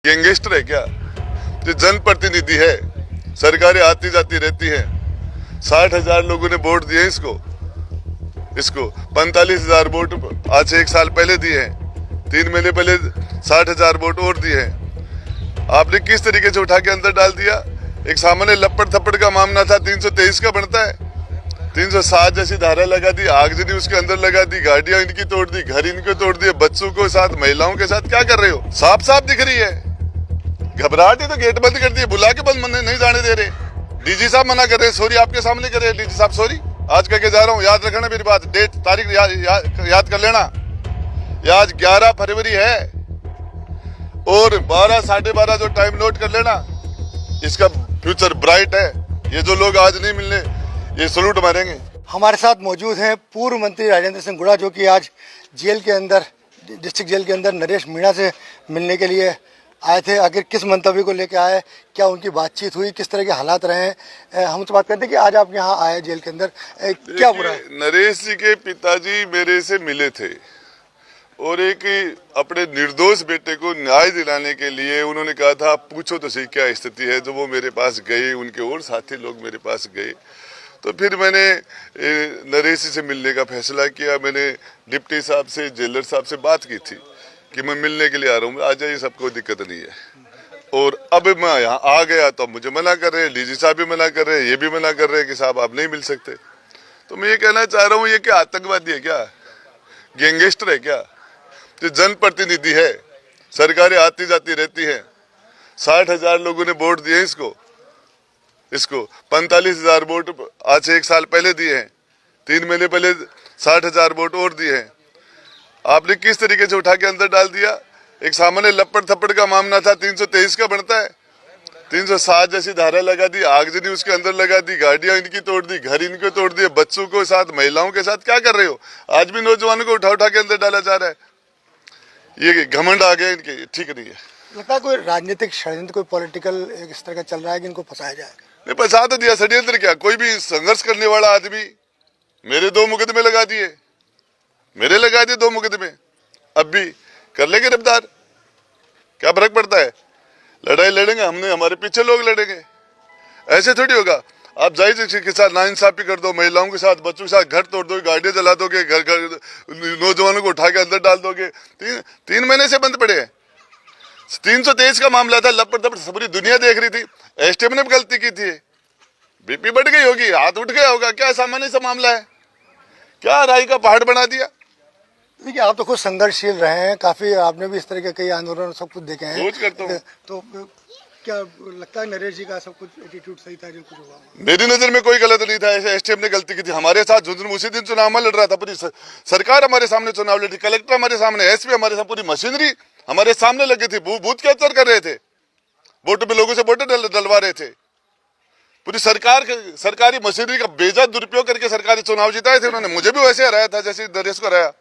Gangster है क्या? जो जनप्रतिनिधि है, सरकारें आती जाती रहती हैं। 60,000 लोगों ने वोट दिए इसको 45,000 वोट आज से 1 साल पहले दिए हैं। 3 महीने पहले 60,000 वोट और दिए हैं। आपने किस तरीके से उठा के अंदर डाल दिया? एक सामान्य लपड़ थप्पड़ का मामला था, 323 का बनता है। 307 जैसी धारा लगा दी, आगजनी उसके अंदर लगा दी, गाड़ियां इनकी तोड़ दी, घर इनके तोड़ दिए, बच्चों के साथ महिलाओं के साथ क्या कर रहे हो? साफ साफ दिख रही है। घबराहट है तो गेट बंद कर दिए, बुला के बंद नहीं जाने दे रहे। डीजी साहब मना कर रहे हैं, सॉरी आपके सामने कर रहे हैं। डीजी साहब सॉरी, आज कह के जा रहा हूँ, याद रखना मेरी बात, डेट तारीख याद कर लेना। ये आज 11 फरवरी है और 12 साढ़े 12 जो टाइम नोट कर लेना, इसका फ्यूचर ब्राइट है। ये जो लोग आज नहीं मिलने, ये सलूट मारेंगे। हमारे साथ मौजूद हैं पूर्व मंत्री राजेंद्र सिंह गुड़ा, जो कि आज जेल के अंदर, डिस्ट्रिक्ट जेल के अंदर नरेश मीणा से मिलने के लिए आए थे। आखिर किस मंतव्य को लेकर आए, क्या उनकी बातचीत हुई, किस तरह के हालात रहे हैं, हमसे बात करते हैं कि आज आप यहाँ आए जेल के अंदर, क्या बुरा है? नरेश जी के पिताजी मेरे से मिले थे और एक अपने निर्दोष बेटे को न्याय दिलाने के लिए उन्होंने कहा था आप पूछो तो सही क्या स्थिति है। जो वो मेरे पास गए, उनके और साथी लोग मेरे पास गए, तो फिर मैंने नरेश से मिलने का फैसला किया। मैंने डिप्टी साहब से, जेलर साहब से बात की थी कि मैं मिलने के लिए आ रहा हूँ, आ जाइए, सबको दिक्कत नहीं है। और अब मैं यहाँ आ गया तो मुझे मना कर रहे हैं, डीजी साहब भी मना कर रहे हैं, ये भी मना कर रहे हैं कि साहब आप नहीं मिल सकते। तो मैं ये कहना चाह रहा हूँ, ये क्या आतंकवादी है क्या? गैंगस्टर है क्या? जो जनप्रतिनिधि है, सरकारें आती जाती रहती हैं। 60,000 लोगों ने वोट दिए इसको 45,000 वोट आज से 1 साल पहले दिए हैं। 3 महीने पहले 60,000 वोट और दिए हैं। आपने किस तरीके से उठा के अंदर डाल दिया? एक सामान्य लपड़ थप्पड़ का मामला था, 323 का बनता है। 307 जैसी धारा लगा दी, आगजनी उसके अंदर लगा दी, गाड़ियां इनकी तोड़ दी, घर इनके तोड़ दिए, बच्चों के साथ महिलाओं के साथ क्या कर रहे हो? आज भी नौजवानों को उठा उठा के अंदर डाला जा रहा है। ये घमंड आ गए इनके, ठीक नहीं है। लगता है कोई राजनीतिक षड्यंत्र, कोई पॉलिटिकल इस तरह का चल रहा है कि इनको फंसाया जाए। नहीं, फंसा तो दिया। षड्यंत्र क्या? कोई भी संघर्ष करने वाला आदमी, मेरे 2 मुकदमे लगा दिए, मेरे लगा दिए 2 मुकदमे, अब भी कर लेंगे गिरफ्तार, क्या फर्क पड़ता है? लड़ाई लड़ेंगे हमने, हमारे पीछे लोग लड़ेंगे। ऐसे थोड़ी होगा। आप जाहिर के साथ नाइंसाफी कर दो, महिलाओं के साथ, बच्चों के साथ घर तोड़ दोगे, गाड़ियां जला दोगे, घर नौजवानों को उठा के अंदर डाल दोगे। 3 महीने से बंद पड़े हैं। 323 का मामला था, लपड़ थपड़ पूरी दुनिया देख रही थी। एसटीएम ने भी गलती की थी, बीपी बढ़ गई होगी, हाथ उठ गया होगा, क्या सामान्य सा मामला है? क्या राई का पहाड़ बना दिया? देखिए, आप तो खुद संघर्षशील रहे हैं, काफी आपने भी इस तरह के कई आंदोलन सब कुछ देखे हैं। रोज करता हूँ। तो क्या लगता है नरेश जी का सब कुछ एटीट्यूड सही था जो कुछ हुआ? मेरी नजर में कोई गलत नहीं था। एसटीएम ने गलती की थी हमारे साथ। झुंझुनू उसी दिन चुनाव में लड़ रहा था, पूरी सरकार हमारे सामने चुनाव लड़ी, कलेक्टर हमारे सामने, एसपी हमारे सामने, पूरी मशीनरी हमारे सामने लगी थी। बूथ कैप्चर कर रहे थे, वोटों पे लोगों से वोट डलवा रहे थे। पूरी सरकारी मशीनरी का बेजा दुरुपयोग करके सरकारी चुनाव जिताए थे उन्होंने। मुझे भी वैसे हराया था जैसे नरेश को हराया।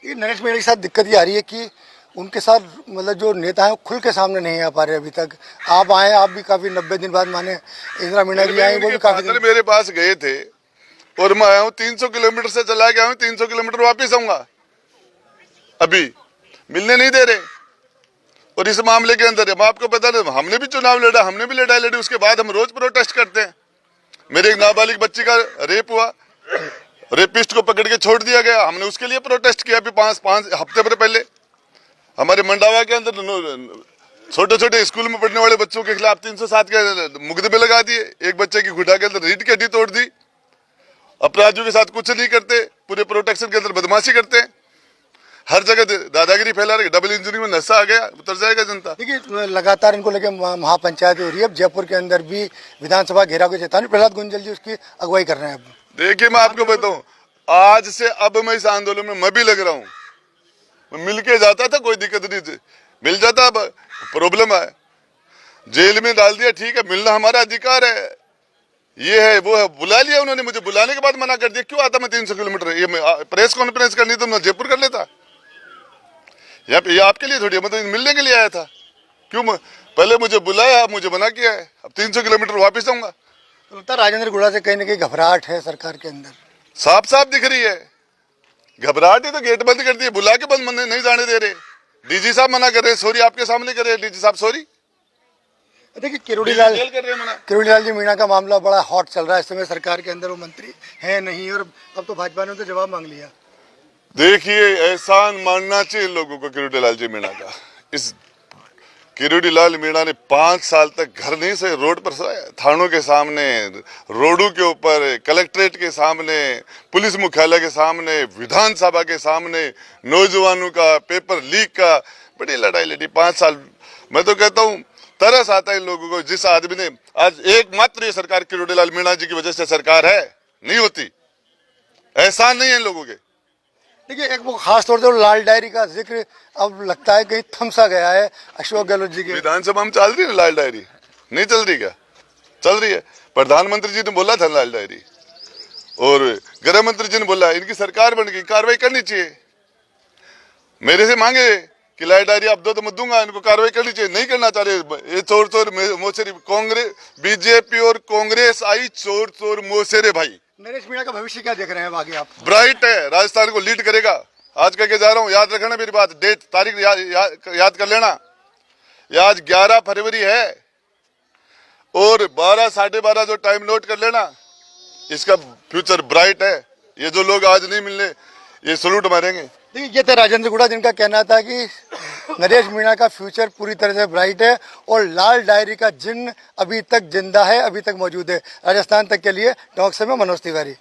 ये नरेश मीणा के साथ दिक्कत ये आ रही है कि उनके साथ मतलब जो नेता है खुल के सामने नहीं आ पा रहे अभी तक। आप आए, आप भी काफी 90 दिन बाद माने इंदिरा मीणा जी आए, वो भी काफी दिन मेरे पास गए थे और मैं आया हूँ 300 किलोमीटर से चला गया हूँ, 300 किलोमीटर वापिस आऊंगा। अभी मिलने नहीं दे रहे। और इस मामले के अंदर आपको पता नहीं, हमने भी चुनाव लड़ा, हमने भी लड़ाई लड़ी, उसके बाद हम रोज प्रोटेस्ट करते हैं। मेरे एक नाबालिग बच्ची का रेप हुआ, रेपिस्ट को पकड़ के छोड़ दिया गया, हमने उसके लिए प्रोटेस्ट किया। अभी 5 हफ्ते पहले हमारे मंडावा के अंदर छोटे छोटे स्कूल में पढ़ने वाले बच्चों के खिलाफ 307 के मुकदमे लगा दिए। एक बच्चे की घुटा के अंदर रीढ़ की हड्डी तोड़ दी। अपराधियों के साथ कुछ नहीं करते, पूरे प्रोटेक्शन के अंदर बदमाशी करते हैं, हर जगह दादागिरी फैला रही। डबल इंजनी में नशा आ गया, उतर जाएगा जनता। देखिए, लगातार इनको लेके महापंचायत हो रही है। जयपुर के अंदर भी विधानसभा घेराव की चेतावनी, प्रहलाद गुंजल जी उसकी अगुवाई कर रहे हैं। अब देखिए, मैं आपको बताऊं, आज से अब मैं इस आंदोलन में मैं भी लग रहा हूँ। मिल के जाता था, कोई दिक्कत नहीं थी, मिल जाता। अब प्रॉब्लम है, जेल में डाल दिया, ठीक है, मिलना हमारा अधिकार है। ये है वो है, बुला लिया उन्होंने, मुझे बुलाने के बाद मना कर दिया। क्यों आता मैं 300 किलोमीटर? ये प्रेस कॉन्फ्रेंस करनी तो मैं जयपुर कर लेता। ये आपके लिए थोड़ी, मतलब मिलने के लिए आया था। क्यों पहले मुझे बुलाया, मुझे मना किया है। अब 300 किलोमीटर वापिस आऊंगा। तो लगता है राजेंद्र गुड़ा से कहीं ना कहीं घबराहट है सरकार के अंदर, साफ साफ दिख रही है। घबराहट है तो गेट बंद कर दिए, बुला के बंद नहीं जाने दे रहे। डीजी साहब मना कर रहे हैं, सॉरी आपके सामने कर रहे हैं डीजी साहब, सॉरी। देखिए किरोड़ीलाल जेल कर रहे हैं मना। किरोड़ीलाल जी मीणा का मामला बड़ा हॉट चल रहा है इस समय, सरकार के अंदर वो मंत्री है नहीं, और अब तो भाजपा ने तो जवाब मांग लिया। देखिए एहसान मानना चाहिए इन लोगों को किरोड़ीलाल जी मीणा का। इस किरोड़ीलाल मीणा ने 5 साल तक घर नहीं से रोड पर सोया, थानों के सामने, रोडों के ऊपर, कलेक्ट्रेट के सामने, पुलिस मुख्यालय के सामने, विधानसभा के सामने, नौजवानों का पेपर लीक का बड़ी लड़ाई लड़ी 5 साल। मैं तो कहता हूँ तरस आता है इन लोगों को, जिस आदमी ने आज एकमात्र ये सरकार किरोड़ीलाल मीणा जी की वजह से सरकार है, नहीं होती, एहसान नहीं है इन लोगों के। देखिए एक वो खास तौर पर लाल डायरी का जिक्र अब लगता है कहीं थम सा गया है अशोक गहलोत जी के। विधानसभा में चल रही है लाल डायरी, नहीं चल रही क्या? चल रही है। प्रधानमंत्री जी ने बोला था लाल डायरी, और गृह मंत्री जी ने बोला इनकी सरकार बन गई, कार्रवाई करनी चाहिए। मेरे से मांगे कि लाल डायरी आप दो तो मैं दूंगा, इनको कार्रवाई करनी चाहिए, नहीं करना चाह रहे। ये चोर चोर मोसेरे, कांग्रेस बीजेपी और कांग्रेस आई चोर चोर मोसेरे भाई। नरेश मीणा का भविष्य क्या देख रहे हैं आगे आप? ब्राइट है, राजस्थान को लीड करेगा। आज कह के जा रहा हूँ, याद रखना मेरी बात, डेट तारीख याद कर लेना। ये आज 11 फरवरी है और 12 साढ़े 12 जो टाइम नोट कर लेना, इसका फ्यूचर ब्राइट है। ये जो लोग आज नहीं मिलने, ये सलूट मारेंगे। देखिए ये थे राजेंद्र गुड़ा, जिनका कहना था कि नरेश मीणा का फ्यूचर पूरी तरह से ब्राइट है और लाल डायरी का जिन्न अभी तक जिंदा है, अभी तक मौजूद है। राजस्थान तक के लिए टॉक से मैं मनोज तिवारी।